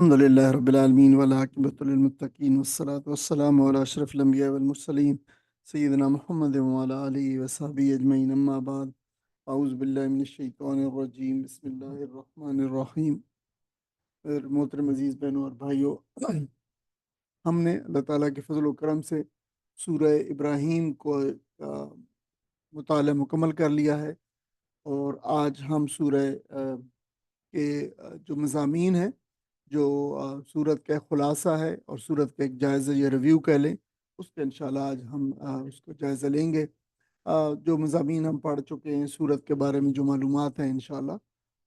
الحمدللہ رب العالمین والعاقبۃ للمتقین والصلاۃ والسلام علی اشرف الانبیاء والمرسلین سیدنا محمد وعلی آلہ وصحبہ اجمعین، اما بعد، اعوذ باللہ من الشیطان الرجیم، بسم اللہ الرحمن الرحیم۔ محترم عزیز بہنوں اور بھائیوں، ہم نے اللہ تعالیٰ کے فضل و کرم سے سورہ ابراہیم کو مطالعہ مکمل کر لیا ہے، اور آج ہم سورہ کے جو مضامین ہیں، جو سورت کا خلاصہ ہے اور سورت کا ایک جائزہ یا ریویو کہہ لیں، اس کا انشاءاللہ آج ہم اس کو جائزہ لیں گے۔ جو مضامین ہم پڑھ چکے ہیں، سورت کے بارے میں جو معلومات ہیں انشاءاللہ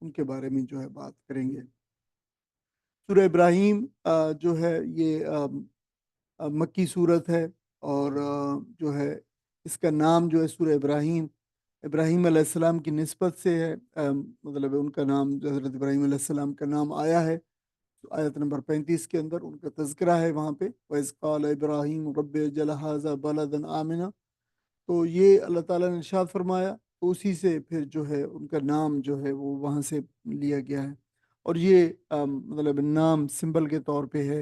ان کے بارے میں جو ہے بات کریں گے۔ سورہ ابراہیم جو ہے یہ مکی سورت ہے، اور جو ہے اس کا نام جو ہے سورہ ابراہیم، ابراہیم علیہ السلام کی نسبت سے ہے، مطلب ان کا نام جو حضرت ابراہیم علیہ السلام کا نام آیا ہے آیت نمبر 35 کے اندر، ان کا تذکرہ ہے وہاں پہ، وَإِذْ قَالَ إِبْرَاهِيمُ رَبِّ اجْعَلْ هَٰذَا بَلَدًا آمِنًا۔ تو یہ اللہ تعالیٰ نے ارشاد فرمایا، تو اسی سے پھر جو ہے ان کا نام جو ہے وہ وہاں سے لیا گیا ہے، اور یہ مطلب نام سمبل کے طور پہ ہے،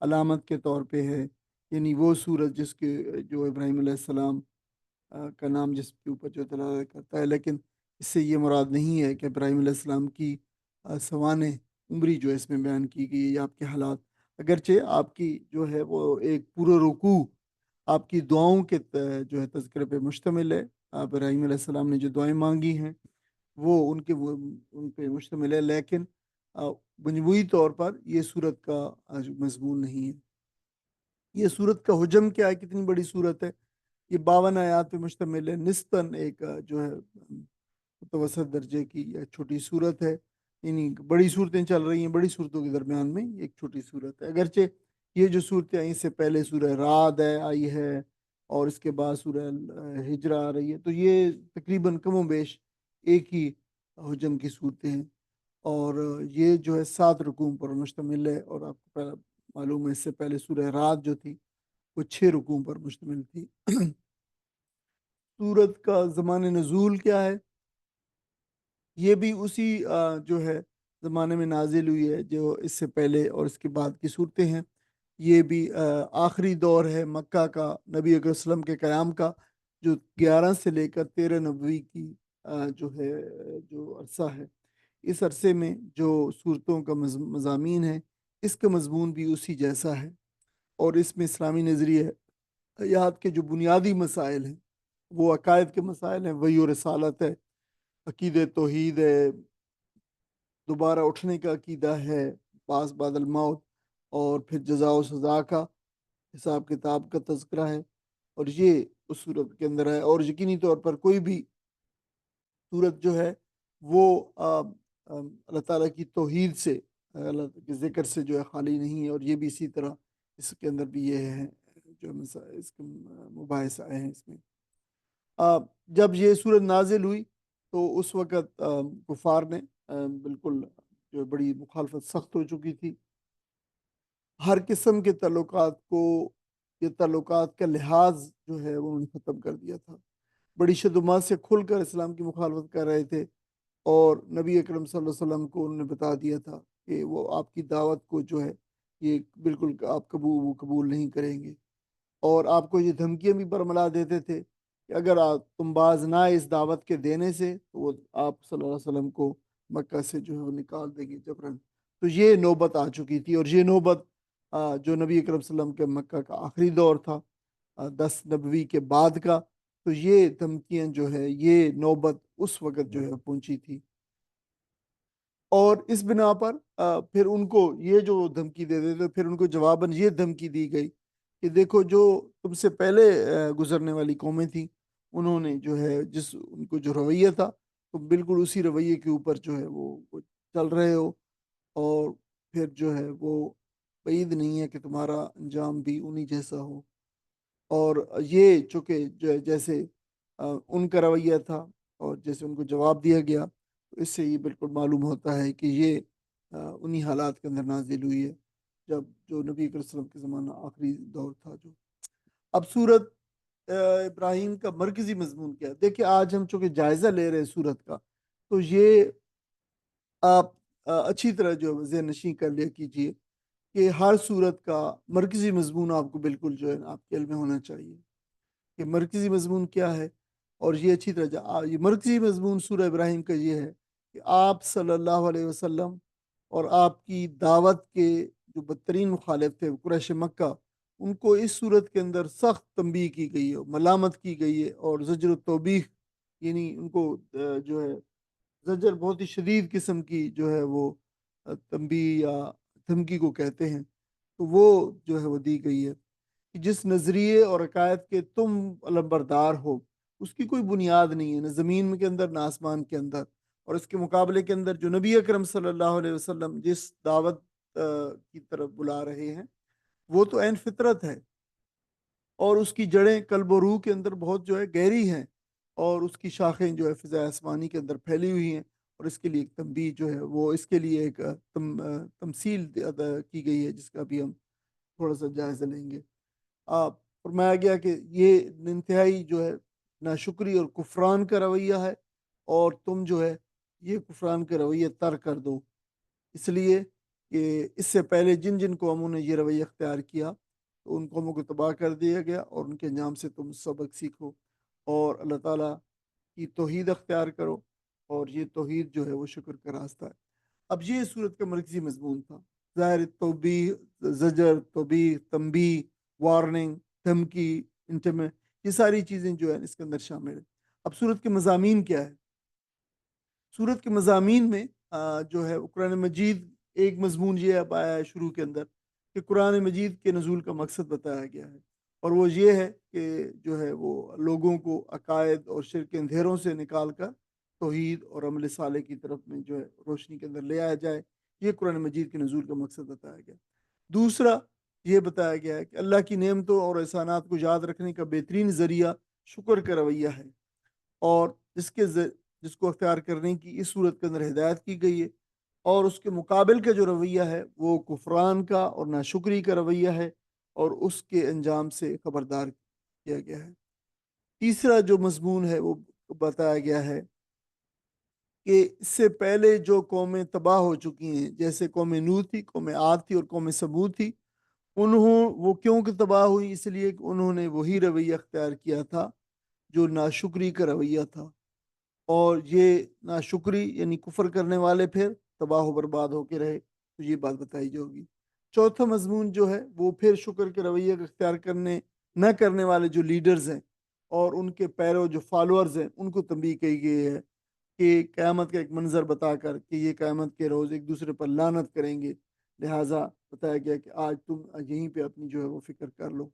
علامت کے طور پہ ہے، یعنی وہ سورج جس کے جو ابراہیم علیہ السلام کا نام جس کے اوپر جو دلالت کرتا ہے، لیکن اس سے یہ مراد نہیں ہے کہ ابراہیم علیہ السلام کی سوانح عمری جو اس میں بیان کی گئی ہے یا آپ کے حالات، اگرچہ آپ کی جو ہے وہ ایک پورا رکوع آپ کی دعاؤں کے جو ہے تذکرے پہ مشتمل ہے۔ ابراہیم علیہ السلام نے جو دعائیں مانگی ہیں وہ ان پہ مشتمل ہے، لیکن مجموعی طور پر یہ صورت کا مضمون نہیں ہے۔ یہ صورت کا حجم کیا ہے، کتنی بڑی صورت ہے، یہ 52 آیات پہ مشتمل ہے، نسبتاً ایک جو ہے متوسط درجے کی چھوٹی صورت ہے، یعنی بڑی صورتیں چل رہی ہیں، بڑی صورتوں کے درمیان میں ایک چھوٹی صورت ہے۔ اگرچہ یہ جو صورتیں آئیں، اس سے پہلے سورہ رعد آئی ہے، اور اس کے بعد سورہ ہجر آ رہی ہے، تو یہ تقریباً کم و بیش ایک ہی حجم کی صورتیں ہیں، اور یہ جو ہے 7 رکوعوں پر مشتمل ہے، اور آپ کو پہلے معلوم ہے اس سے پہلے سورہ رعد جو تھی وہ 6 رکوعوں پر مشتمل تھی۔ سورت کا زمان نزول کیا ہے، یہ بھی اسی جو ہے زمانے میں نازل ہوئی ہے جو اس سے پہلے اور اس کے بعد کی صورتیں ہیں۔ یہ بھی آخری دور ہے مکہ کا، نبی اکرم صلی اللہ علیہ وسلم کے قیام کا، جو 11 سے لے کر 13 نبوی کی جو ہے جو عرصہ ہے، اس عرصے میں جو صورتوں کا مضامین ہے، اس کا مضمون بھی اسی جیسا ہے، اور اس میں اسلامی نظریہ حیات کے جو بنیادی مسائل ہیں، وہ عقائد کے مسائل ہیں، وحی و رسالت ہے، عقید توحید ہے، دوبارہ اٹھنے کا عقیدہ ہے، بعث بعد الموت، اور پھر جزا و سزا کا حساب کتاب کا تذکرہ ہے، اور یہ اس صورت کے اندر ہے۔ اور یقینی طور پر کوئی بھی صورت جو ہے وہ اللہ تعالیٰ کی توحید سے، اللہ کے ذکر سے جو ہے خالی نہیں ہے، اور یہ بھی اسی طرح اس کے اندر بھی یہ ہے جو اس کے مباحث آئے ہیں اس میں۔ جب یہ صورت نازل ہوئی تو اس وقت کفار نے بالکل جو بڑی مخالفت سخت ہو چکی تھی، ہر قسم کے تعلقات کو، یہ تعلقات کا لحاظ جو ہے وہ انہوں نے ختم کر دیا تھا، بڑی شدمات سے کھل کر اسلام کی مخالفت کر رہے تھے، اور نبی اکرم صلی اللہ علیہ وسلم کو انہوں نے بتا دیا تھا کہ وہ آپ کی دعوت کو جو ہے یہ بالکل آپ قبول نہیں کریں گے، اور آپ کو یہ دھمکیاں بھی برملا دیتے تھے کہ اگر تم باز نہ آئے اس دعوت کے دینے سے تو وہ آپ صلی اللہ علیہ وسلم کو مکہ سے جو ہے وہ نکال دیں گے جبراً۔ تو یہ نوبت آ چکی تھی، اور یہ نوبت جو نبی اکرم صلی اللہ علیہ وسلم کے مکہ کا آخری دور تھا 10 نبوی کے بعد کا، تو یہ دھمکیاں جو ہے یہ نوبت اس وقت جو ہے پہنچی تھی، اور اس بنا پر پھر ان کو یہ جو دھمکی دے دیتے، پھر ان کو جواباً یہ دھمکی دی گئی کہ دیکھو جو تم سے پہلے گزرنے والی قومیں تھیں، انہوں نے جو ہے ان کو جو رویہ تھا، تم بالکل اسی رویے کے اوپر جو ہے وہ چل رہے ہو، اور پھر جو ہے وہ بعید نہیں ہے کہ تمہارا انجام بھی انہی جیسا ہو۔ اور یہ چونکہ جیسے ان کا رویہ تھا اور جیسے ان کو جواب دیا گیا، تو اس سے یہ بالکل معلوم ہوتا ہے کہ یہ انہی حالات کے اندر نازل ہوئی ہے جب جو نبی کریم صلی اللہ علیہ وسلم کے زمانہ آخری دور تھا۔ جو اب سورت ابراہیم کا مرکزی مضمون کیا ہے، دیکھیں آج ہم چونکہ جائزہ لے رہے ہیں سورت کا، تو یہ آپ اچھی طرح جو ذہن نشین کر لیا کیجیے کہ ہر صورت کا مرکزی مضمون آپ کو بالکل جو ہے آپ کے علم میں ہونا چاہیے کہ مرکزی مضمون کیا ہے۔ اور یہ اچھی طرح یہ مرکزی مضمون سورہ ابراہیم کا یہ ہے کہ آپ صلی اللہ علیہ وسلم اور آپ کی دعوت کے جو بدترین مخالف تھے قریش مکہ، ان کو اس صورت کے اندر سخت تنبیہ کی گئی ہے، ملامت کی گئی ہے، اور زجر و توبیخ، یعنی ان کو جو ہے زجر بہت ہی شدید قسم کی جو ہے وہ تنبیہ یا دھمکی کو کہتے ہیں، تو وہ جو ہے وہ دی گئی ہے کہ جس نظریے اور عقائد کے تم علمبردار ہو اس کی کوئی بنیاد نہیں ہے، نہ زمین کے اندر نہ آسمان کے اندر، اور اس کے مقابلے کے اندر جو نبی اکرم صلی اللہ علیہ وسلم جس دعوت کی طرف بلا رہے ہیں وہ تو عین فطرت ہے، اور اس کی جڑیں قلب و روح کے اندر بہت جو ہے گہری ہیں، اور اس کی شاخیں جو ہے فضائے آسمانی کے اندر پھیلی ہوئی ہیں، اور اس کے لیے ایک تنبیہ جو ہے وہ اس کے لیے ایک تمثیل ادا کی گئی ہے جس کا بھی ہم تھوڑا سا جائزہ لیں گے۔ فرمایا گیا کہ یہ انتہائی جو ہے ناشکری اور کفران کا رویہ ہے، اور تم جو ہے یہ کفران کا رویہ ترک کر دو، اس لیے کہ اس سے پہلے جن جن قوموں نے یہ رویہ اختیار کیا تو ان قوموں کو تباہ کر دیا گیا، اور ان کے انجام سے تم سبق سیکھو اور اللہ تعالیٰ کی توحید اختیار کرو، اور یہ توحید جو ہے وہ شکر کا راستہ ہے۔ اب یہ صورت کا مرکزی مضمون تھا، ظاہر توبیح، زجر، توبیح، تنبیہ، وارننگ، دھمکی، انٹیمے، یہ ساری چیزیں جو ہیں اس کے اندر شامل ہیں۔ اب صورت کے مضامین کیا ہے؟ صورت کے مضامین میں جو ہے قرآن مجید ایک مضمون یہ اب آیا ہے شروع کے اندر کہ قرآن مجید کے نزول کا مقصد بتایا گیا ہے، اور وہ یہ ہے کہ جو ہے وہ لوگوں کو عقائد اور شرک کے اندھیروں سے نکال کر توحید اور عمل صالح کی طرف میں جو ہے روشنی کے اندر لے آیا جائے، یہ قرآن مجید کے نزول کا مقصد بتایا گیا۔ دوسرا یہ بتایا گیا ہے کہ اللہ کی نعمتوں اور احسانات کو یاد رکھنے کا بہترین ذریعہ شکر کا رویہ ہے، اور جس کو اختیار کرنے کی اس صورت کے اندر ہدایت کی گئی ہے، اور اس کے مقابل کا جو رویہ ہے وہ کفران کا اور ناشکری کا رویہ ہے، اور اس کے انجام سے خبردار کیا گیا ہے۔ تیسرا جو مضمون ہے وہ بتایا گیا ہے کہ اس سے پہلے جو قومیں تباہ ہو چکی ہیں، جیسے قوم نوح تھی، قوم عاد تھی اور قوم ثمود تھی، وہ کیوں کہ تباہ ہوئی؟ اس لیے کہ انہوں نے وہی رویہ اختیار کیا تھا جو ناشکری کا رویہ تھا، اور یہ ناشکری یعنی کفر کرنے والے پھر تباہ و برباد ہو کے رہے، تو یہ بات بتائی جائے گی۔ چوتھا مضمون جو ہے وہ پھر شکر کے رویے کا اختیار نہ کرنے والے جو لیڈرز ہیں اور ان کے پیرو جو فالوورز ہیں ان کو تنبیہ کی گئی ہے کہ قیامت کا ایک منظر بتا کر کہ یہ قیامت کے روز ایک دوسرے پر لعنت کریں گے، لہٰذا بتایا گیا کہ آج تم یہیں پہ اپنی جو ہے وہ فکر کر لو۔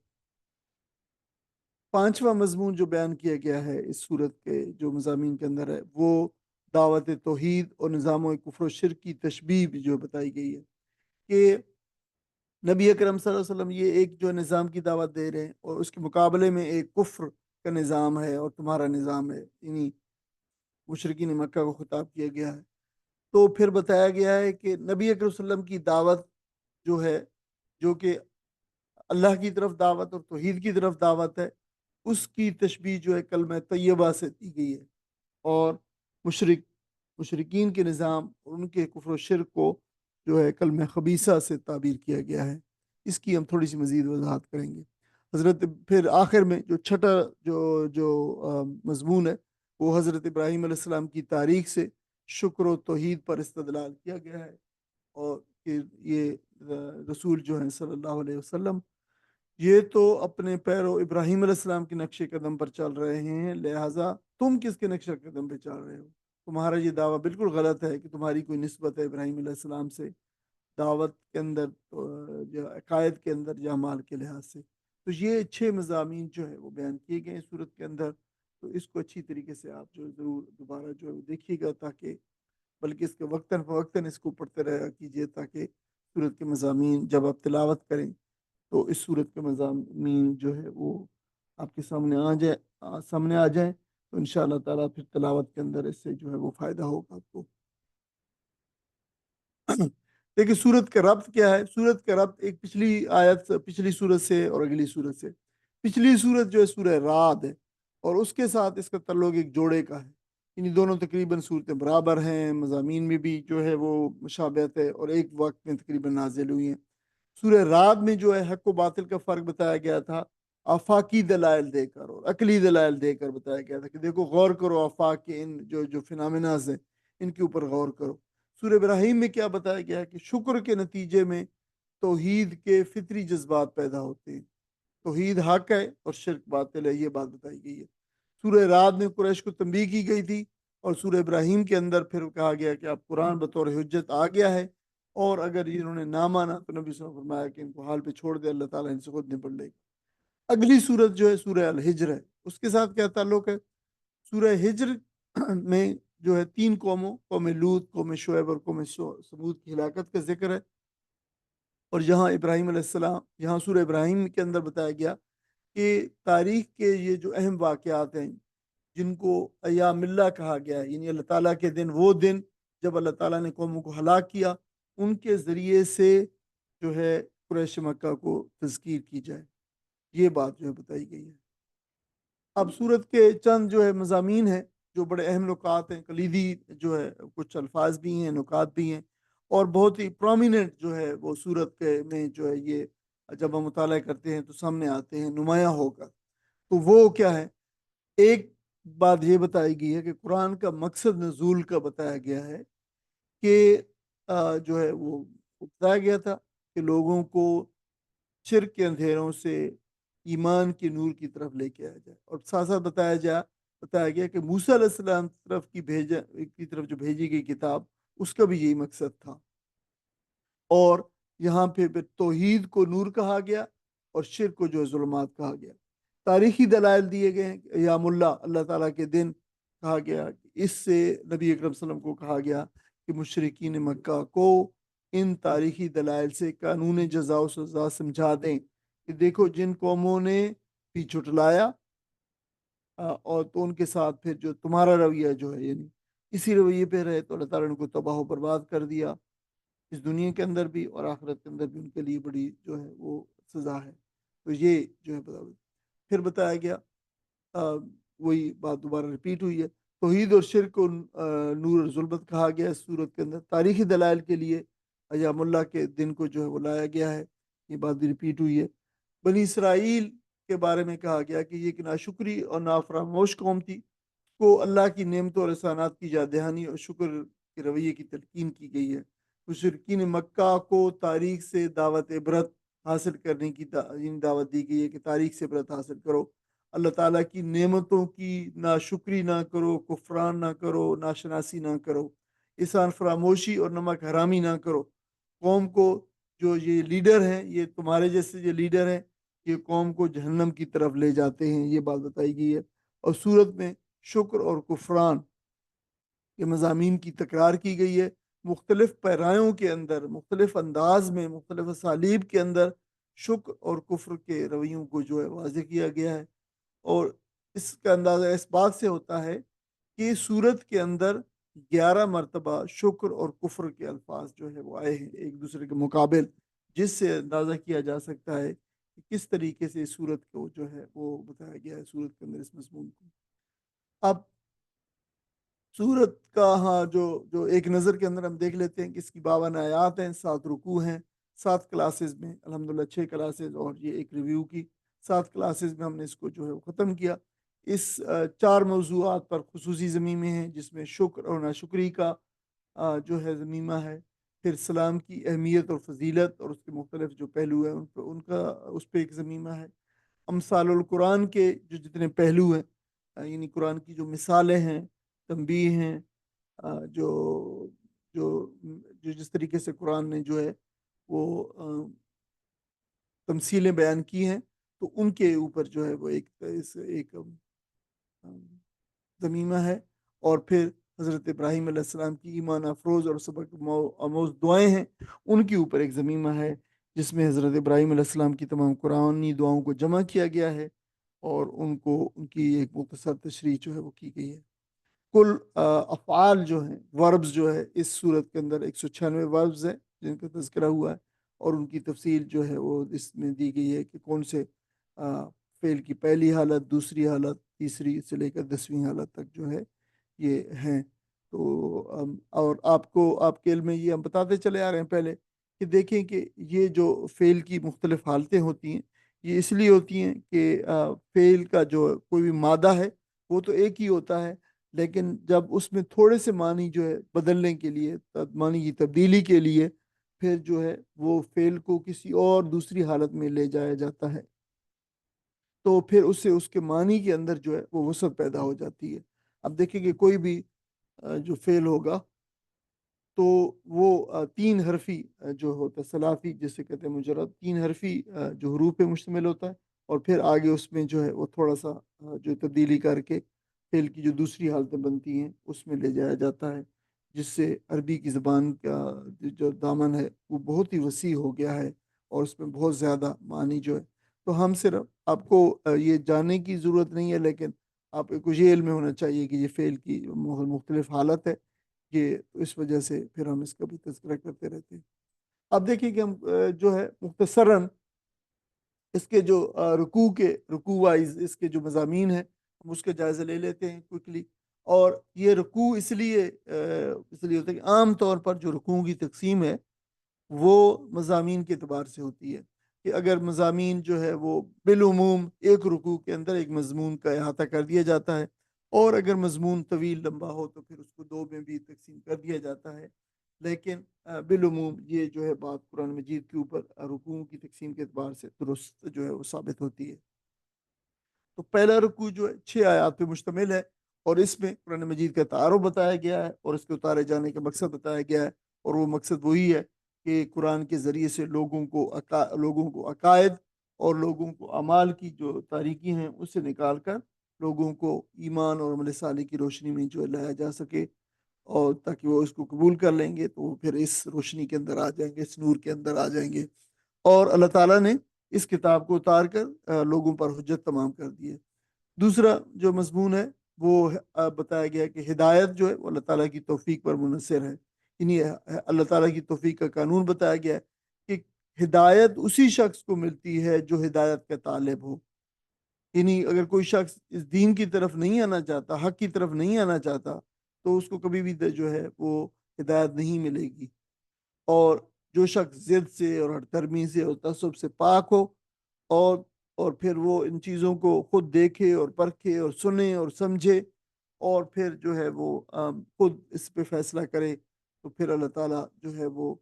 پانچواں مضمون جو بیان کیا گیا ہے اس صورت کے جو مضامین کے اندر ہے وہ دعوت توحید اور نظام و کفر و شرک کی تشبیہ بھی جو بتائی گئی ہے کہ نبی اکرم صلی اللہ علیہ وسلم یہ ایک جو نظام کی دعوت دے رہے ہیں، اور اس کے مقابلے میں ایک کفر کا نظام ہے اور تمہارا نظام ہے، یعنی مشرکین مکہ کو خطاب کیا گیا ہے۔ تو پھر بتایا گیا ہے کہ نبی اکرم صلی اللہ علیہ وسلم کی دعوت جو ہے، جو کہ اللہ کی طرف دعوت اور توحید کی طرف دعوت ہے، اس کی تشبیہ جو ہے کلمہ طیبہ سے دی گئی ہے، اور مشرکین کے نظام اور ان کے کفر و شرک کو جو ہے کلمہ خبیثہ سے تعبیر کیا گیا ہے۔ اس کی ہم تھوڑی سی مزید وضاحت کریں گے۔ حضرت پھر آخر میں جو چھٹا جو مضمون ہے وہ حضرت ابراہیم علیہ السلام کی تاریخ سے شکر و توحید پر استدلال کیا گیا ہے، اور کہ یہ رسول جو ہیں صلی اللہ علیہ وسلم یہ تو اپنے پیرو ابراہیم علیہ السلام کے نقش قدم پر چل رہے ہیں، لہٰذا تم کس کے نقش قدم پہ چل رہے ہو؟ تمہارا یہ دعویٰ بالکل غلط ہے کہ تمہاری کوئی نسبت ہے ابراہیم علیہ السلام سے، دعوت کے اندر یا عقائد کے اندر یا اعمال کے لحاظ سے۔ تو یہ 6 مضامین جو ہے وہ بیان کیے گئے ہیں صورت کے اندر، تو اس کو اچھی طریقے سے آپ جو ضرور دوبارہ جو ہے دیکھیے گا، تاکہ بلکہ اس کے وقتاً فوقتاً اس کو پڑھتے رہا کیجیے، تاکہ صورت کے مضامین جب آپ تلاوت کریں تو اس صورت کے مضامین جو ہے وہ آپ کے سامنے آ جائیں، تو ان شاء اللہ تعالیٰ پھر تلاوت کے اندر اس سے جو ہے وہ فائدہ ہوگا آپ کو۔ دیکھیے صورت کا ربط کیا ہے؟ صورت کا ربط ایک پچھلی صورت سے اور اگلی صورت سے۔ پچھلی صورت جو ہے سورہ رعد ہے، اور اس کے ساتھ اس کا تعلق ایک جوڑے کا ہے، یعنی دونوں تقریباً صورتیں برابر ہیں، مضامین میں بھی جو ہے وہ مشابہت ہے، اور ایک وقت میں تقریباً نازل ہوئی ہیں۔ سورہ رعد میں جو ہے حق و باطل کا فرق بتایا گیا تھا، آفاقی دلائل دے کر اور عقلی دلائل دے کر بتایا گیا تھا کہ دیکھو غور کرو آفاق کے ان جو فنامناز ہیں ان کے اوپر غور کرو۔ سورہ ابراہیم میں کیا بتایا گیا کہ شکر کے نتیجے میں توحید کے فطری جذبات پیدا ہوتے ہیں، توحید حق ہے اور شرک باطل ہے، یہ بات بتائی گئی ہے۔ سورہ رعد میں قریش کو تنبیہ کی گئی تھی، اور سورہ ابراہیم کے اندر پھر کہا گیا کہ اب قرآن بطور حجت آ گیا ہے، اور اگر انہوں نے نہ مانا تو نبی صلی اللہ علیہ وسلم نے فرمایا کہ ان کو حال پہ چھوڑ دے، اللہ تعالیٰ ان سے خود نپٹ لے گا۔ اگلی صورت جو ہے سورہ الحجر ہے، اس کے ساتھ کیا تعلق ہے؟ سورہ ہجر میں جو ہے تین قوموں، قوم لوط، قوم شعیب اور قوم سمود کی ہلاکت کا ذکر ہے، اور یہاں ابراہیم علیہ السلام، یہاں سورہ ابراہیم کے اندر بتایا گیا کہ تاریخ کے یہ جو اہم واقعات ہیں جن کو ایام اللہ کہا گیا ہے، یعنی اللہ تعالیٰ کے دن، وہ دن جب اللہ تعالیٰ نے قوموں کو ہلاک کیا، ان کے ذریعے سے جو ہے قریش مکہ کو تذکیر کی جائے، یہ بات جو ہے بتائی گئی ہے۔ اب سورت کے چند جو ہے مضامین ہیں جو بڑے اہم نکات ہیں، کلیدی جو ہے کچھ الفاظ بھی ہیں، نکات بھی ہیں، اور بہت ہی پرومیننٹ جو ہے وہ سورت کے میں جو ہے یہ جب ہم مطالعہ کرتے ہیں تو سامنے آتے ہیں نمایاں ہو کر۔ تو وہ کیا ہے؟ ایک بات یہ بتائی گئی ہے کہ قرآن کا مقصد نزول کا بتایا گیا ہے کہ جو ہے وہ بتایا گیا تھا کہ لوگوں کو شرک کے اندھیروں سے ایمان کے نور کی طرف لے کے آیا جائے، اور ساتھ ساتھ بتایا گیا کہ موسیٰ علیہ السلام کی طرف جو بھیجی گئی کتاب، اس کا بھی یہی مقصد تھا، اور یہاں پہ توحید کو نور کہا گیا اور شرک کو جو ظلمات کہا گیا۔ تاریخی دلائل دیے گئے ہیں، ایام اللہ، اللہ تعالیٰ کے دن کہا گیا، اس سے نبی اکرم صلی اللہ علیہ وسلم کو کہا گیا کہ مشرکین مکہ کو ان تاریخی دلائل سے قانون جزا و سزا سمجھا دیں کہ دیکھو جن قوموں نے بھی جھٹلایا اور تو ان کے ساتھ پھر جو تمہارا رویہ جو ہے یعنی اسی رویے پہ رہے تو اللہ تعالیٰ نے ان کو تباہ و برباد کر دیا، اس دنیا کے اندر بھی اور آخرت کے اندر بھی ان کے لیے بڑی جو ہے وہ سزا ہے۔ تو یہ جو ہے پھر بتایا گیا، وہی بات دوبارہ رپیٹ ہوئی ہے، توحید اور شرک کو نور اور ظلمت کہا گیا اس صورت کے اندر۔ تاریخی دلائل کے لیے ایام اللہ کے دن کو جو ہے وہ لایا گیا ہے، یہ بات بھی رپیٹ ہوئی ہے۔ بنی اسرائیل کے بارے میں کہا گیا کہ یہ ایک ناشکری اور نافراموش قوم تھی، کو اللہ کی نعمتوں اور احسانات کی یاد دہانی اور شکر کے رویے کی تلقین کی گئی ہے۔ مشرکین مکہ کو تاریخ سے دعوت عبرت حاصل کرنے کی دعوت دی گئی ہے کہ تاریخ سے عبرت حاصل کرو، اللہ تعالیٰ کی نعمتوں کی ناشکری نہ کرو، کفران نہ کرو، ناشناسی نہ کرو، احسان فراموشی اور نمک حرامی نہ کرو۔ قوم کو جو یہ لیڈر ہیں، یہ تمہارے جیسے جو لیڈر ہیں، یہ قوم کو جہنم کی طرف لے جاتے ہیں، یہ بات بتائی گئی ہے۔ اور سورت میں شکر اور کفران کے مضامین کی تکرار کی گئی ہے، مختلف پیرایوں کے اندر، مختلف انداز میں، مختلف اسالیب کے اندر شکر اور کفر کے رویوں کو جو ہے واضح کیا گیا ہے، اور اس کا اندازہ اس بات سے ہوتا ہے کہ سورت کے اندر 11 مرتبہ شکر اور کفر کے الفاظ جو ہے وہ آئے ہیں ایک دوسرے کے مقابل، جس سے اندازہ کیا جا سکتا ہے کہ کس طریقے سے سورت کو جو ہے وہ بتایا گیا ہے سورت کے اندر اس مضمون کو۔ اب سورت کا ہاں جو ایک نظر کے اندر ہم دیکھ لیتے ہیں کہ اس کی 52 آیات ہیں، 7 رکوع ہیں، 7 کلاسز میں الحمدللہ 6 کلاسز اور یہ ایک ریویو کی 7 کلاسز میں ہم نے اس کو جو ہے وہ ختم کیا۔ اس 4 موضوعات پر خصوصی ضمیمے ہیں، جس میں شکر اور ناشکری کا جو ہے ضمیمہ ہے، پھر سلام کی اہمیت اور فضیلت اور اس کے مختلف جو پہلو ہیں ان کا اس پہ ایک ضمیمہ ہے، امثال القرآن کے جو جتنے پہلو ہیں، یعنی قرآن کی جو مثالیں ہیں، تنبیہ ہیں، جو جو جو جس طریقے سے قرآن نے جو ہے وہ تمثیلیں بیان کی ہیں، تو ان کے اوپر جو ہے وہ ایک ضمیمہ ہے، اور پھر حضرت ابراہیم علیہ السلام کی ایمان افروز اور سبق آموز دعائیں ہیں، ان کے اوپر ایک ضمیمہ ہے جس میں حضرت ابراہیم علیہ السلام کی تمام قرآنی دعاؤں کو جمع کیا گیا ہے اور ان کی ایک مختصر تشریح جو ہے وہ کی گئی ہے۔ کل افعال جو ہیں، وربز جو ہے اس صورت کے اندر 196 وربز ہیں جن کا تذکرہ ہوا ہے، اور ان کی تفصیل جو ہے وہ اس میں دی گئی ہے کہ کون سے فعل کی پہلی حالت، دوسری حالت، تیسری سے لے کر 10ویں حالت تک جو ہے یہ ہیں۔ تو اور آپ کو آپ کے علم میں یہ ہم بتاتے چلے آ رہے ہیں پہلے کہ دیکھیں کہ یہ جو فعل کی مختلف حالتیں ہوتی ہیں، یہ اس لیے ہوتی ہیں کہ فعل کا جو کوئی بھی مادہ ہے وہ تو ایک ہی ہوتا ہے، لیکن جب اس میں تھوڑے سے معنی جو ہے بدلنے کے لیے، معنی کی تبدیلی کے لیے، پھر جو ہے وہ فعل کو کسی اور دوسری حالت میں لے جایا جاتا ہے، تو پھر اس سے اس کے معنی کے اندر جو ہے وہ وسعت پیدا ہو جاتی ہے۔ اب دیکھیں کہ کوئی بھی جو فعل ہوگا تو وہ تین حرفی جو ہوتا ہے، ثلاثی جسے کہتے ہیں مجرد، تین حرفی جو حروف پہ مشتمل ہوتا ہے، اور پھر آگے اس میں جو ہے وہ تھوڑا سا جو تبدیلی کر کے فعل کی جو دوسری حالتیں بنتی ہیں اس میں لے جایا جاتا ہے، جس سے عربی کی زبان کا جو دامن ہے وہ بہت ہی وسیع ہو گیا ہے، اور اس میں بہت زیادہ معنی جو ہے، تو ہم صرف آپ کو یہ جاننے کی ضرورت نہیں ہے، لیکن آپ کو یہ علم ہونا چاہیے کہ یہ فعل کی مختلف حالت ہے، یہ اس وجہ سے پھر ہم اس کا بھی تذکرہ کرتے رہتے ہیں۔ اب دیکھیں کہ ہم جو ہے مختصراً اس کے جو رکوع وائز اس کے جو مضامین ہیں ہم اس کا جائزہ لے لیتے ہیں کوئکلی۔ اور یہ رکوع اس لیے ہوتا ہے کہ عام طور پر جو رکوع کی تقسیم ہے وہ مضامین کے اعتبار سے ہوتی ہے، کہ اگر مضامین جو ہے وہ بالعموم ایک رکوع کے اندر ایک مضمون کا احاطہ کر دیا جاتا ہے، اور اگر مضمون طویل لمبا ہو تو پھر اس کو دو میں بھی تقسیم کر دیا جاتا ہے، لیکن بالعموم یہ جو ہے بات قرآن مجید کے اوپر رکوعوں کی تقسیم کے اعتبار سے درست جو ہے وہ ثابت ہوتی ہے۔ تو پہلا رکوع جو ہے 6 آیات پہ مشتمل ہے، اور اس میں قرآن مجید کا تعارف بتایا گیا ہے اور اس کے اتارے جانے کا مقصد بتایا گیا ہے، اور وہ مقصد وہی ہے کہ قرآن کے ذریعے سے لوگوں کو عقائد اور لوگوں کو اعمال کی جو تاریکی ہیں اس سے نکال کر لوگوں کو ایمان اور عمل صالح کی روشنی میں جو ہے لایا جا سکے، اور تاکہ وہ اس کو قبول کر لیں گے تو وہ پھر اس روشنی کے اندر آ جائیں گے، اس نور کے اندر آ جائیں گے، اور اللہ تعالیٰ نے اس کتاب کو اتار کر لوگوں پر حجت تمام کر دی ہے۔ دوسرا جو مضمون ہے وہ بتایا گیا کہ ہدایت جو ہے وہ اللہ تعالیٰ کی توفیق پر منحصر ہے، یعنی اللہ تعالیٰ کی توفیق کا قانون بتایا گیا ہے کہ ہدایت اسی شخص کو ملتی ہے جو ہدایت کا طالب ہو، یعنی اگر کوئی شخص اس دین کی طرف نہیں آنا چاہتا، حق کی طرف نہیں آنا چاہتا، تو اس کو کبھی بھی جو ہے وہ ہدایت نہیں ملے گی، اور جو شخص ضد سے اور ہٹ درمی سے اور تعصب سے پاک ہو، اور اور پھر وہ ان چیزوں کو خود دیکھے اور پرکھے اور سنے اور سمجھے، اور پھر جو ہے وہ خود اس پہ فیصلہ کرے، تو پھر اللہ تعالیٰ جو ہے وہ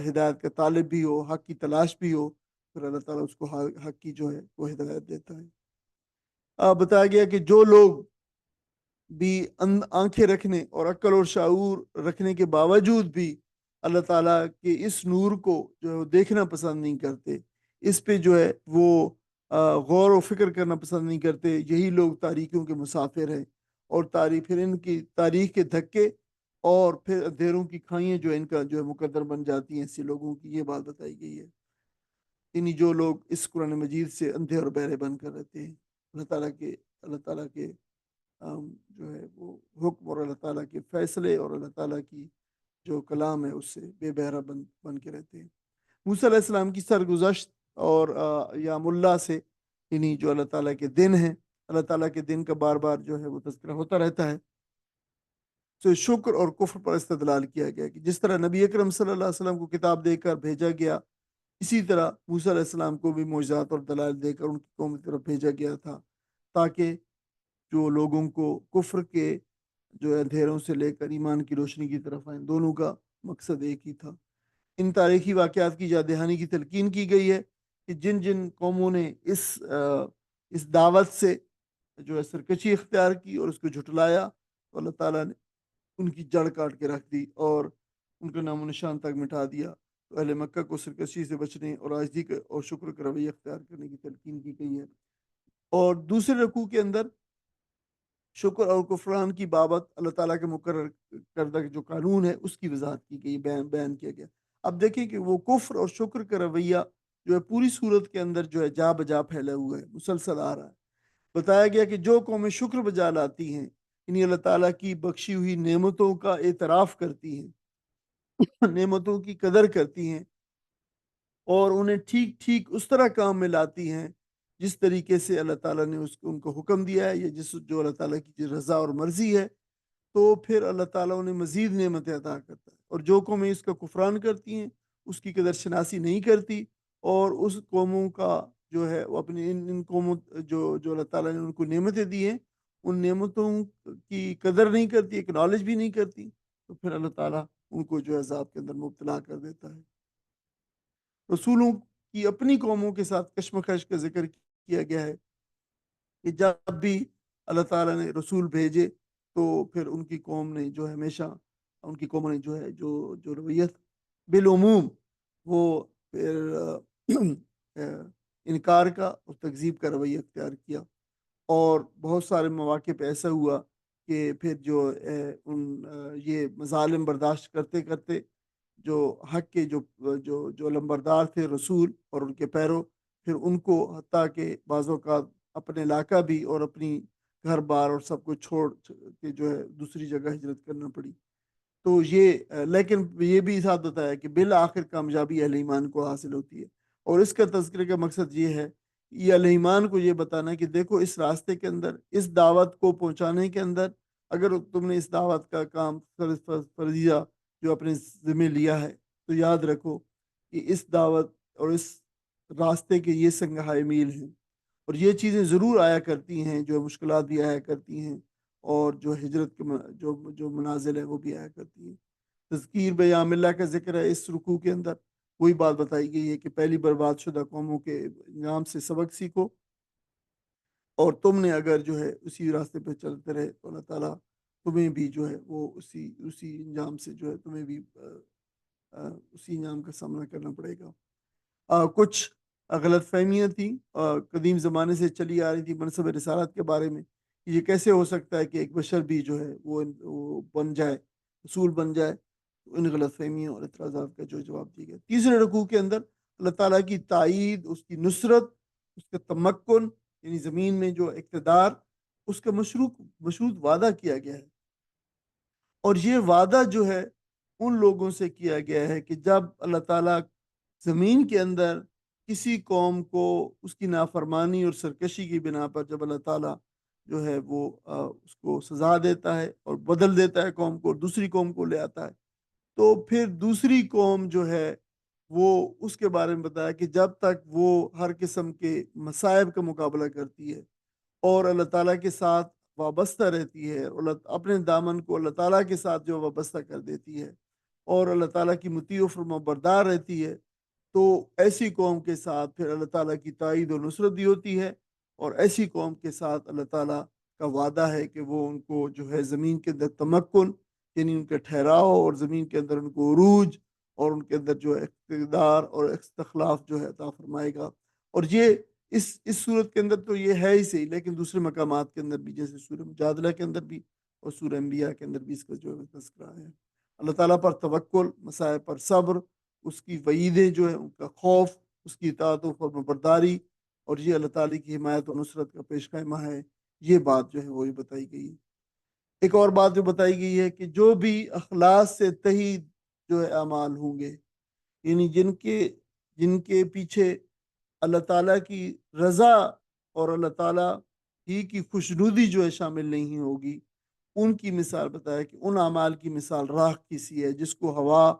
ہدایت کا طالب بھی ہو، حق کی تلاش بھی ہو، پھر اللہ تعالیٰ اس کو حق کی جو ہے وہ ہدایت دیتا ہے۔ بتایا گیا کہ جو لوگ بھی آنکھیں رکھنے اور عقل اور شعور رکھنے کے باوجود بھی اللہ تعالیٰ کے اس نور کو جو ہے وہ دیکھنا پسند نہیں کرتے، اس پہ جو ہے وہ غور و فکر کرنا پسند نہیں کرتے، یہی لوگ تاریکیوں کے مسافر ہیں، اور پھر ان کی تاریخ کے دھکے اور پھر اندھیروں کی کھائیاں جو ان کا جو ہے مقدر بن جاتی ہیں ایسے لوگوں کی، یہ بات بتائی گئی ہے، یعنی جو لوگ اس قرآن مجید سے اندھے اور بہرے بن کر رہتے ہیں، اللہ تعالیٰ کے جو ہے وہ حکم اور اللہ تعالیٰ کے فیصلے اور اللہ تعالیٰ کی جو کلام ہے اس سے بے بہرا بن کے رہتے ہیں۔ موسیٰ علیہ السلام کی سرگزشت اور یام اللہ سے، یعنی جو اللہ تعالیٰ کے دن ہیں، اللہ تعالیٰ کے دن کا بار بار جو ہے وہ تذکرہ ہوتا رہتا ہے، تو شکر اور کفر پر استدلال کیا گیا کہ جس طرح نبی اکرم صلی اللہ علیہ وسلم کو کتاب دے کر بھیجا گیا، اسی طرح موسیٰ علیہ السلام کو بھی معجزات اور دلائل دے کر ان کی قوم کی طرف بھیجا گیا تھا، تاکہ جو لوگوں کو کفر کے جو اندھیروں سے لے کر ایمان کی روشنی کی طرف آئیں، دونوں کا مقصد ایک ہی تھا۔ ان تاریخی واقعات کی یاد دہانی کی تلقین کی گئی ہے کہ جن جن قوموں نے اس دعوت سے جو ہے سرکشی اختیار کی اور اس کو جھٹلایا، تو اللہ تعالیٰ نے ان کی جڑ کاٹ کے رکھ دی اور ان کا نام و نشان تک مٹا دیا، تو اہل مکہ کو سرکشی سے بچنے اور عاجزی اور شکر کا رویہ اختیار کرنے کی تلقین کی گئی ہے۔ اور دوسرے رکوع کے اندر شکر اور کفران کی بابت اللہ تعالیٰ کے مقرر کردہ جو قانون ہے اس کی وضاحت کی گئی، بیان کیا گیا۔ اب دیکھیں کہ وہ کفر اور شکر کا رویہ جو ہے پوری صورت کے اندر جو ہے جا بجا پھیلا ہوا ہے، مسلسل آ رہا ہے۔ بتایا گیا کہ جو قومیں شکر بجا لاتی ہیں، یعنی اللہ تعالیٰ کی بخشی ہوئی نعمتوں کا اعتراف کرتی ہیں، نعمتوں کی قدر کرتی ہیں، اور انہیں ٹھیک ٹھیک اس طرح کام میں لاتی ہیں جس طریقے سے اللہ تعالیٰ نے ان کو حکم دیا ہے، یا جو اللہ تعالیٰ کی رضا اور مرضی ہے، تو پھر اللہ تعالیٰ انہیں مزید نعمتیں عطا کرتا ہے، اور جو قومیں اس کا کفران کرتی ہیں اس کی قدر شناسی نہیں کرتی، اور اس قوموں کا جو ہے وہ اپنی ان قوموں جو اللہ تعالیٰ نے ان کو نعمتیں دی ہیں، ان نعمتوں کی قدر نہیں کرتی، اکنالج بھی نہیں کرتی، تو پھر اللہ تعالیٰ ان کو جو ہے عذاب کے اندر مبتلا کر دیتا ہے۔ رسولوں کی اپنی قوموں کے ساتھ کشمکش کا ذکر کیا گیا ہے کہ جب بھی اللہ تعالیٰ نے رسول بھیجے تو پھر ان کی قوم نے جو ہے ہمیشہ ان کی قوم نے جو ہے جو رویت بالعموم وہ پھر انکار کا اور تکذیب کا رویہ اختیار کیا، اور بہت سارے مواقع پہ ایسا ہوا کہ پھر جو یہ مظالم برداشت کرتے کرتے جو حق کے جو علمبردار تھے رسول اور ان کے پیرو، پھر ان کو حتیٰ کہ بعض اوقات اپنے علاقہ بھی اور اپنی گھر بار اور سب کچھ چھوڑ کے جو ہے دوسری جگہ ہجرت کرنا پڑی۔ تو یہ لیکن یہ بھی ساتھ بتایا کہ بالآخر کامیابی اہل ایمان کو حاصل ہوتی ہے، اور اس کا تذکرے کا مقصد یہ ہے، یہ اہل ایمان کو یہ بتانا کہ دیکھو اس راستے کے اندر، اس دعوت کو پہنچانے کے اندر، اگر تم نے اس دعوت کا کام فرضیہ جو اپنے ذمہ لیا ہے، تو یاد رکھو کہ اس دعوت اور اس راستے کے یہ سنگہائے میل ہیں، اور یہ چیزیں ضرور آیا کرتی ہیں، جو مشکلات بھی آیا کرتی ہیں، اور جو ہجرت کے جو منازل ہیں وہ بھی آیا کرتی ہیں۔ تذکیر بیام اللہ کا ذکر ہے اس رکوع کے اندر، وہی بات بتائی گئی ہے کہ پہلی برباد شدہ قوموں کے انجام سے سبق سیکھو، اور تم نے اگر جو ہے اسی راستے پہ چلتے رہے تو اللہ تعالیٰ تمہیں بھی جو ہے وہ اسی انجام سے جو ہے تمہیں بھی اسی انجام کا سامنا کرنا پڑے گا۔ کچھ غلط فہمیاں تھیں قدیم زمانے سے چلی آ رہی تھی منصب رسالت کے بارے میں، کہ یہ کیسے ہو سکتا ہے کہ ایک بشر بھی جو ہے وہ بن جائے، رسول بن جائے۔ تو ان غلط فہمیوں اور اعتراضات کا جو جواب دیا گیا تیسرے رکوع کے اندر، اللہ تعالیٰ کی تائید، اس کی نصرت، اس کا تمکن، یعنی زمین میں جو اقتدار، اس کا مشروط وعدہ کیا گیا ہے، اور یہ وعدہ جو ہے ان لوگوں سے کیا گیا ہے کہ جب اللہ تعالیٰ زمین کے اندر کسی قوم کو اس کی نافرمانی اور سرکشی کی بنا پر جب اللہ تعالیٰ جو ہے وہ اس کو سزا دیتا ہے اور بدل دیتا ہے قوم کو، اور دوسری قوم کو لے آتا ہے، تو پھر دوسری قوم جو ہے وہ اس کے بارے میں بتایا کہ جب تک وہ ہر قسم کے مصائب کا مقابلہ کرتی ہے اور اللہ تعالیٰ کے ساتھ وابستہ رہتی ہے، اور اپنے دامن کو اللہ تعالیٰ کے ساتھ جو وابستہ کر دیتی ہے، اور اللہ تعالیٰ کی مطیع و فرما بردار رہتی ہے، تو ایسی قوم کے ساتھ پھر اللہ تعالیٰ کی تائید و نصرت بھی ہوتی ہے، اور ایسی قوم کے ساتھ اللہ تعالیٰ کا وعدہ ہے کہ وہ ان کو جو ہے زمین کے اندر تمکن، یعنی ان کا ٹھہراؤ، اور زمین کے اندر ان کو عروج، اور ان کے اندر جو ہے اقتدار اور استخلاف جو ہے عطا فرمائے گا۔ اور یہ اس صورت کے اندر تو یہ ہے ہی صحیح، لیکن دوسرے مقامات کے اندر بھی، جیسے سورہ مجادلہ کے اندر بھی اور سورہ انبیاء کے اندر بھی اس کا جو ہے تذکرہ ہے۔ اللہ تعالیٰ پر توکل، مسائب پر صبر، اس کی وعیدیں جو ہے ان کا خوف، اس کی اطاعت و فرما برداری، اور یہ اللہ تعالیٰ کی حمایت و نصرت کا پیش خیمہ ہے، یہ بات جو ہے وہی بتائی گئی۔ ایک اور بات جو بتائی گئی ہے کہ جو بھی اخلاص سے تہی جو ہے اعمال ہوں گے، یعنی جن کے پیچھے اللہ تعالیٰ کی رضا اور اللہ تعالیٰ ہی کی خوشنودی جو ہے شامل نہیں ہوگی، ان کی مثال بتایا کہ ان اعمال کی مثال راکھ کی سی ہے، جس کو ہوا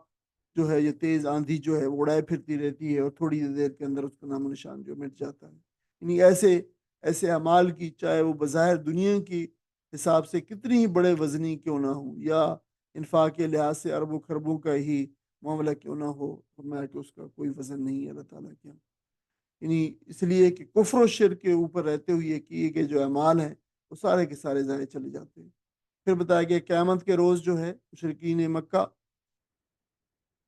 جو ہے یہ تیز آندھی جو ہے وہ اڑائے پھرتی رہتی ہے، اور تھوڑی دیر کے اندر اس کا نام و نشان جو مٹ جاتا ہے۔ یعنی ایسے اعمال کی، چاہے وہ بظاہر دنیا کی حساب سے کتنی ہی بڑے وزنی کیوں نہ ہوں، یا انفاق کے لحاظ سے اربوں خربوں کا ہی معاملہ کیوں نہ ہو، فرمایا کہ اس کا کوئی وزن نہیں ہے اللہ تعالیٰ کے۔ یعنی اس لیے کہ کفر و شرک کے اوپر رہتے ہوئے کیے گئے جو اعمال ہیں وہ سارے کے سارے ضائع چلے جاتے ہیں۔ پھر بتایا گیا قیامت کے روز جو ہے مشرکین مکہ،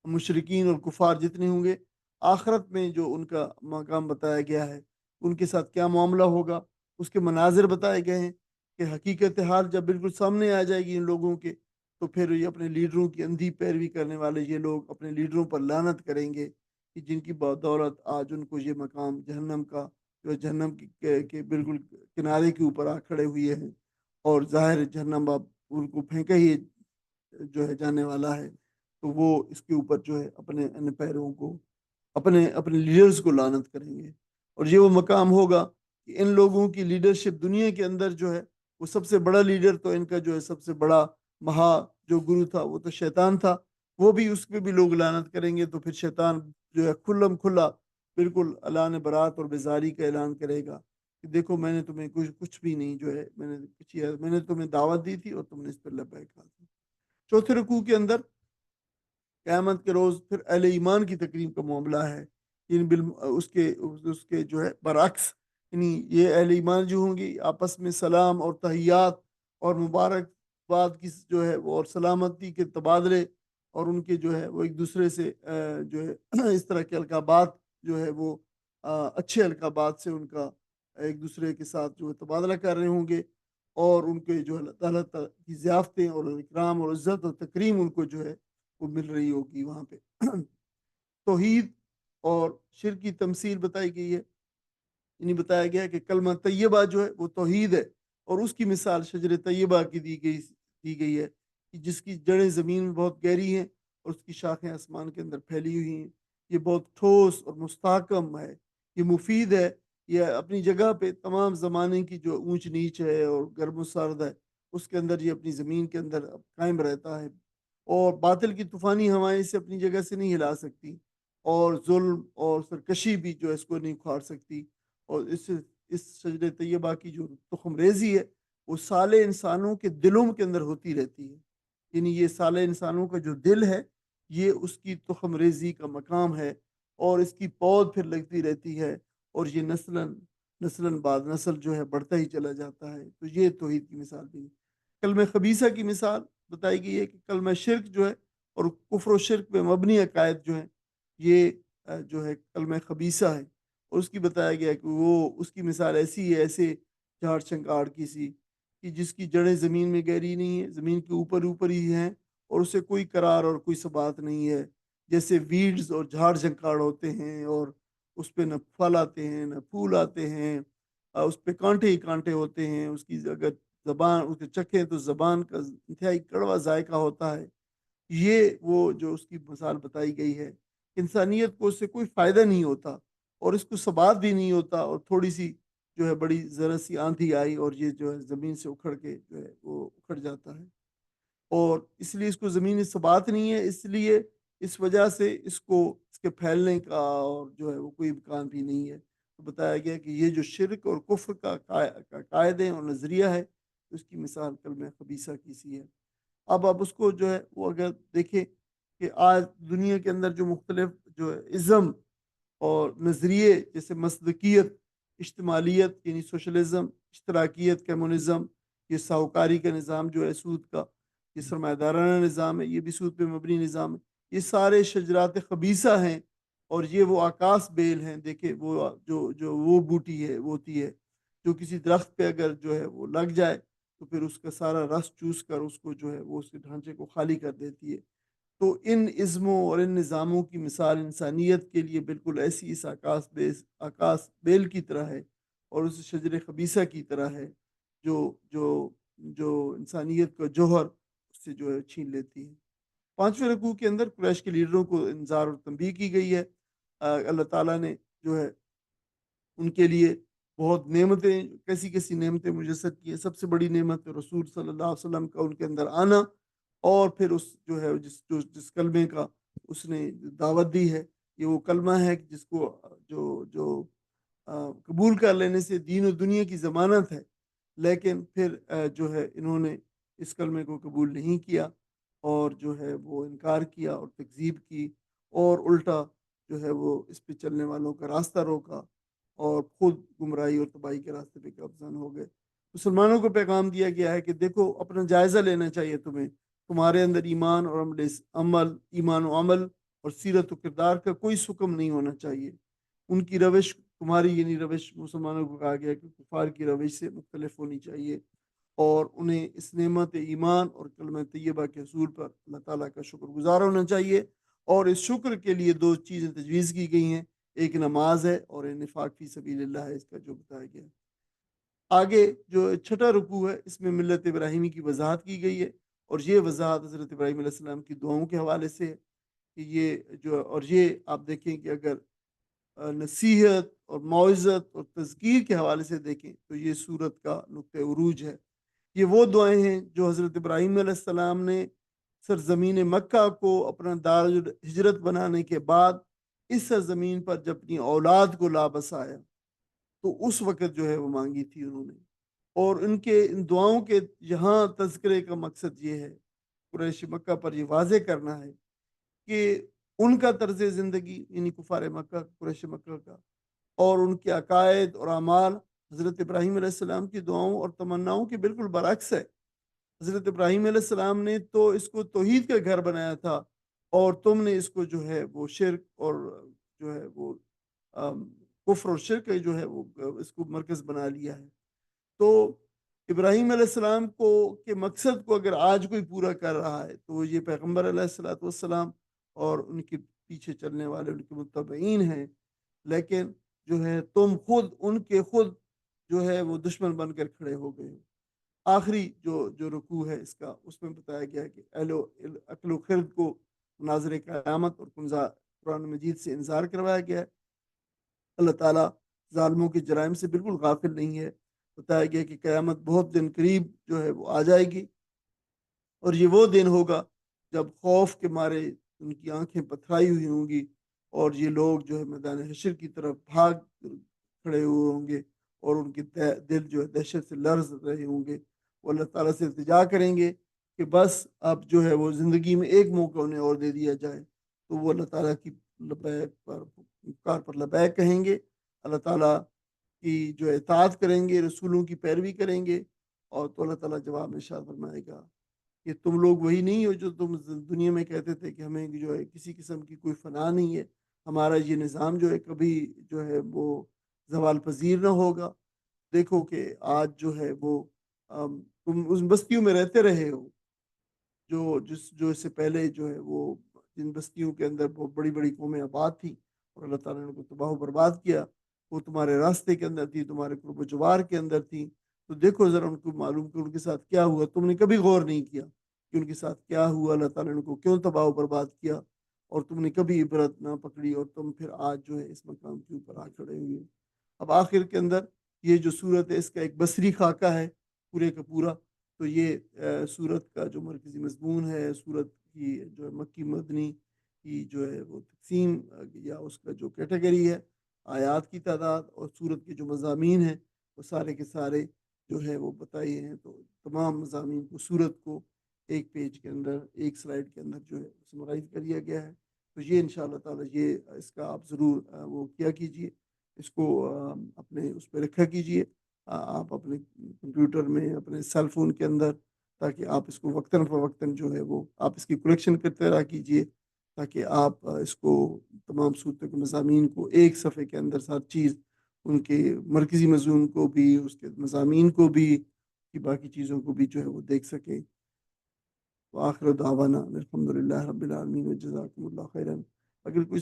مشرکین اور کفار جتنے ہوں گے، آخرت میں جو ان کا مقام بتایا گیا ہے، ان کے ساتھ کیا معاملہ ہوگا، اس کے مناظر بتائے گئے ہیں کہ حقیقت حال جب بالکل سامنے آ جائے گی ان لوگوں کے، تو پھر یہ اپنے لیڈروں کی اندھی پیروی کرنے والے یہ لوگ اپنے لیڈروں پر لعنت کریں گے کہ جن کی بدولت آج ان کو یہ مقام جہنم کا، جو جہنم کے بالکل کنارے کے اوپر آ کھڑے ہوئے ہیں، اور ظاہر جہنم اب ان کو پھینکا ہی جو ہے جانے والا ہے، تو وہ اس کے اوپر جو ہے اپنے ان پیروں کو، اپنے لیڈرز کو لعنت کریں گے۔ اور یہ وہ مقام ہوگا کہ ان لوگوں کی لیڈرشپ دنیا کے اندر جو ہے وہ سب سے بڑا لیڈر، تو ان کا جو ہے سب سے بڑا جو گرو تھا وہ تو شیطان تھا، وہ بھی اس پہ بھی لوگ لعنت کریں گے، تو پھر شیطان جو ہے کھلم کھلا بالکل اعلان برات اور بیزاری کا اعلان کرے گا کہ دیکھو میں نے تمہیں کچھ بھی نہیں جو ہے میں نے تمہیں دعوت دی تھی اور تم نے اس پر لبیک کہا تھا۔ چوتھے رکوع کے اندر قیامت کے روز پھر اہل ایمان کی تکریم کا معاملہ ہے، یعنی اس کے جو ہے برعکس، یعنی یہ اہل ایمان جو ہوں گی آپس میں سلام اور تحیات اور مبارک باد کی جو ہے وہ اور سلامتی کے تبادلے، اور ان کے جو ہے وہ ایک دوسرے سے جو ہے اس طرح کے القابات جو ہے وہ اچھے القابات سے ان کا ایک دوسرے کے ساتھ جو ہے تبادلہ کر رہے ہوں گے، اور ان کے جو اللہ تعالیٰ کی ضیافتیں اور اکرام اور عزت اور تکریم ان کو جو ہے وہ مل رہی ہوگی وہاں پہ۔ توحید اور شرک کی تمثیل بتائی گئی ہے، یعنی بتایا گیا ہے کہ کلمہ طیبہ جو ہے وہ توحید ہے، اور اس کی مثال شجر طیبہ کی دی گئی ہے کہ جس کی جڑیں زمین میں بہت گہری ہیں اور اس کی شاخیں آسمان کے اندر پھیلی ہوئی ہیں۔ یہ بہت ٹھوس اور مستحکم ہے، یہ مفید ہے، یہ اپنی جگہ پہ تمام زمانے کی جو اونچ نیچ ہے اور گرم و سرد ہے اس کے اندر یہ اپنی زمین کے اندر قائم رہتا ہے، اور باطل کی طوفانی ہوائیں اسے اپنی جگہ سے نہیں ہلا سکتی، اور ظلم اور سرکشی بھی جو ہے اس کو نہیں کھاڑ سکتی۔ اور اس شجر طیبہ کی جو تخم ریزی ہے وہ سالے انسانوں کے دلوں کے اندر ہوتی رہتی ہے، یعنی یہ سالے انسانوں کا جو دل ہے یہ اس کی تخم ریزی کا مقام ہے، اور اس کی پود پھر لگتی رہتی ہے، اور یہ نسلاً بعد نسل جو ہے بڑھتا ہی چلا جاتا ہے۔ تو یہ توحید کی مثال دی۔ کلمہ خبیثہ کی مثال بتائی گئی ہے کہ کلمہ شرک جو ہے اور کفر و شرک پہ مبنی عقائد جو ہیں یہ جو ہے کلمہ خبیثہ ہے، اور اس کی بتایا گیا کہ وہ اس کی مثال ایسی ہے، ایسے جھاڑ چھنکاڑ کی سی کہ جس کی جڑیں زمین میں گہری نہیں ہیں، زمین کے اوپر اوپر ہی ہیں، اور اسے کوئی قرار اور کوئی ثبات نہیں ہے، جیسے ویڈز اور جھاڑ جھنکاڑ ہوتے ہیں، اور اس پہ نہ پھل آتے ہیں نہ پھول آتے ہیں، اس پہ کانٹے ہی کانٹے ہوتے ہیں، اس کی اگر زبان اس کے چکھیں تو زبان کا انتہائی کڑوا ذائقہ ہوتا ہے۔ یہ وہ جو اس کی مثال بتائی گئی ہے، انسانیت کو اس سے کوئی فائدہ نہیں ہوتا، اور اس کو ثبات بھی نہیں ہوتا، اور تھوڑی سی جو ہے بڑی ذرا سی آندھی آئی اور یہ جو ہے زمین سے اکھڑ کے جو ہے وہ اکھڑ جاتا ہے، اور اس لیے اس کو زمینی ثبات نہیں ہے، اس لیے اس وجہ سے اس کے پھیلنے کا اور جو ہے وہ کوئی امکان بھی نہیں ہے۔ تو بتایا گیا کہ یہ جو شرک اور کفر کا قاعدے اور نظریہ ہے اس کی مثال کلمہ خبیثہ کی سی ہے۔ اب اس کو جو ہے وہ اگر دیکھیں کہ آج دنیا کے اندر جو مختلف جو ہے ازم اور نظریے جیسے مصداقیت، اشتمالیت یعنی سوشلزم، اشتراکیت، کمیونزم، یہ ساہوکاری کا نظام جو ہے سود کا، یہ سرمایہ دارانہ نظام ہے، یہ بھی سود پہ مبنی نظام ہے، یہ سارے شجرات خبیثہ ہیں، اور یہ وہ آکاس بیل ہیں، دیکھیں وہ جو وہ بوٹی ہے وہ ہوتی ہے جو کسی درخت پہ اگر جو ہے وہ لگ جائے تو پھر اس کا سارا رس چوس کر اس کو جو ہے وہ اس کے ڈھانچے کو خالی کر دیتی ہے۔ تو ان ازموں اور ان نظاموں کی مثال انسانیت کے لیے بالکل ایسی اس آکاس بیل کی طرح ہے، اور اس شجر خبیثہ کی طرح ہے جو جو جو انسانیت کا جوہر اس سے جو ہے چھین لیتی ہے۔ پانچویں رکوع کے اندر قریش کے لیڈروں کو انذار اور تنبیہ کی گئی ہے۔ اللہ تعالیٰ نے جو ہے ان کے لیے بہت نعمتیں، کیسی کیسی نعمتیں میسر کی ہیں۔ سب سے بڑی نعمت رسول صلی اللہ علیہ وسلم کا ان کے اندر آنا، اور پھر اس جو ہے جس کلمے کا اس نے دعوت دی ہے، یہ وہ کلمہ ہے کہ جس کو جو قبول کر لینے سے دین و دنیا کی ضمانت ہے، لیکن پھر جو ہے انہوں نے اس کلمے کو قبول نہیں کیا، اور جو ہے وہ انکار کیا اور تکذیب کی، اور الٹا جو ہے وہ اس پہ چلنے والوں کا راستہ روکا، اور خود گمراہی اور تباہی کے راستے پہ گامزن ہو گئے۔ مسلمانوں کو پیغام دیا گیا ہے کہ دیکھو اپنا جائزہ لینا چاہیے تمہیں، تمہارے اندر ایمان و عمل اور سیرت و کردار کا کوئی سکم نہیں ہونا چاہیے۔ ان کی روش تمہاری یعنی روش مسلمانوں کو کہا گیا کہ کفار کی روش سے مختلف ہونی چاہیے، اور انہیں اس نعمت ایمان اور کلمہ طیبہ کے حصول پر اللہ تعالیٰ کا شکر گزار ہونا چاہیے، اور اس شکر کے لیے دو چیزیں تجویز کی گئی ہیں، ایک نماز ہے اور انفاق فی سبیل اللہ ہے، اس کا جو بتایا گیا ہے۔ آگے جو چھٹا رکوع ہے اس میں ملت ابراہیمی کی وضاحت کی گئی ہے، اور یہ وضاحت حضرت ابراہیم علیہ السلام کی دعاؤں کے حوالے سے ہے کہ یہ آپ دیکھیں کہ اگر نصیحت اور معزت اور تذکیر کے حوالے سے دیکھیں تو یہ سورت کا نقطہ عروج ہے۔ یہ وہ دعائیں ہیں جو حضرت ابراہیم علیہ السلام نے سرزمین مکہ کو اپنا دار ہجرت بنانے کے بعد اس سرزمین پر جب اپنی اولاد کو لا بسایا تو اس وقت جو ہے وہ مانگی تھی انہوں نے. اور ان دعاؤں کے یہاں تذکرے کا مقصد یہ ہے، قریش مکہ پر یہ واضح کرنا ہے کہ ان کا طرز زندگی یعنی کفار مکہ، قریش مکہ کا، اور ان کے عقائد اور اعمال حضرت ابراہیم علیہ السلام کی دعاؤں اور تمناؤں کے بالکل برعکس ہے. حضرت ابراہیم علیہ السلام نے تو اس کو توحید کا گھر بنایا تھا، اور تم نے اس کو جو ہے وہ شرک اور جو ہے وہ کفر اور شرک جو ہے وہ اس کو مرکز بنا لیا ہے. تو ابراہیم علیہ السلام کو کے مقصد کو اگر آج کوئی پورا کر رہا ہے تو یہ پیغمبر علیہ السلاۃ والسلام اور ان کے پیچھے چلنے والے ان کے متبعین ہیں. لیکن جو ہے تم خود ان کے خود جو ہے وہ دشمن بن کر کھڑے ہو گئے ہو. آخری جو رکوع ہے اس کا، اس میں بتایا گیا ہے کہ عقل و خرد کو مناظر قیامت اور قرآن مجید سے انذار کروایا گیا ہے. اللہ تعالیٰ ظالموں کے جرائم سے بالکل غافل نہیں ہے. بتایا گیا کہ قیامت بہت دن قریب جو ہے وہ آ جائے گی، اور یہ وہ دن ہوگا جب خوف کے مارے ان کی آنکھیں پتھرائی ہوئی ہوں گی، اور یہ لوگ جو ہے میدان حشر کی طرف بھاگ کھڑے ہوئے ہوں گے، اور ان کے دل جو ہے دہشت سے لرز رہے ہوں گے. وہ اللہ تعالیٰ سے التجا کریں گے کہ بس اب جو ہے وہ زندگی میں ایک موقع انہیں اور دے دیا جائے. تو وہ اللہ تعالیٰ کی لبیک پر پکار پر لبیک کہیں گے، اللہ تعالیٰ کی جو اطاعت کریں گے، رسولوں کی پیروی کریں گے. اور تو اللہ تعالیٰ جواب میں ارشاد فرمائے گا کہ تم لوگ وہی نہیں ہو جو تم دنیا میں کہتے تھے کہ ہمیں جو ہے کسی قسم کی کوئی فنا نہیں ہے، ہمارا یہ نظام جو ہے کبھی جو ہے وہ زوال پذیر نہ ہوگا. دیکھو کہ آج جو ہے وہ تم اس بستیوں میں رہتے رہے ہو جو اس سے پہلے جو ہے وہ جن بستیوں کے اندر بہت بڑی بڑی قومیں آباد تھیں، اور اللہ تعالیٰ نے ان کو تباہ و برباد کیا. وہ تمہارے راستے کے اندر تھی، تمہارے قرب و جوار کے اندر تھی. تو دیکھو ذرا ان کو معلوم کہ ان کے ساتھ کیا ہوا. تم نے کبھی غور نہیں کیا کہ ان کے ساتھ کیا ہوا، اللہ تعالیٰ نے ان کو کیوں تباہ و برباد کیا، اور تم نے کبھی عبرت نہ پکڑی، اور تم پھر آج جو ہے اس مقام کے اوپر آ کھڑے ہوئے. اب آخر کے اندر یہ جو صورت ہے اس کا ایک بصری خاکہ ہے پورے کا پورا. تو یہ صورت کا جو مرکزی مضمون ہے، صورت کی جو ہے مکی مدنی کی جو ہے وہ تقسیم، یا اس کا جو کیٹیگری ہے، آیات کی تعداد اور صورت کے جو مضامین ہیں وہ سارے کے سارے جو ہے وہ بتائیے ہیں. تو تمام مضامین کو صورت کو ایک پیج کے اندر، ایک سلائڈ کے اندر جو ہے سمرائز کر دیا گیا ہے. تو یہ انشاءاللہ تعالی یہ اس کا آپ ضرور وہ کیا کیجئے، اس کو اپنے اس پہ رکھا کیجئے آپ اپنے کمپیوٹر میں، اپنے سیل فون کے اندر، تاکہ آپ اس کو وقتاً فوقتاً جو ہے وہ آپ اس کی کلیکشن کرتے رہا کیجئے، تاکہ آپ اس کو تمام صورتوں کے مضامین کو ایک صفحے کے اندر ہر چیز، ان کے مرکزی مضمون کو بھی، اس کے مضامین کو بھی، کی باقی چیزوں کو بھی جو ہے وہ دیکھ سکیں. وآخر دعوانا الحمدللہ رب العالمین، جزاکم اللہ خیرا. اگر کوئی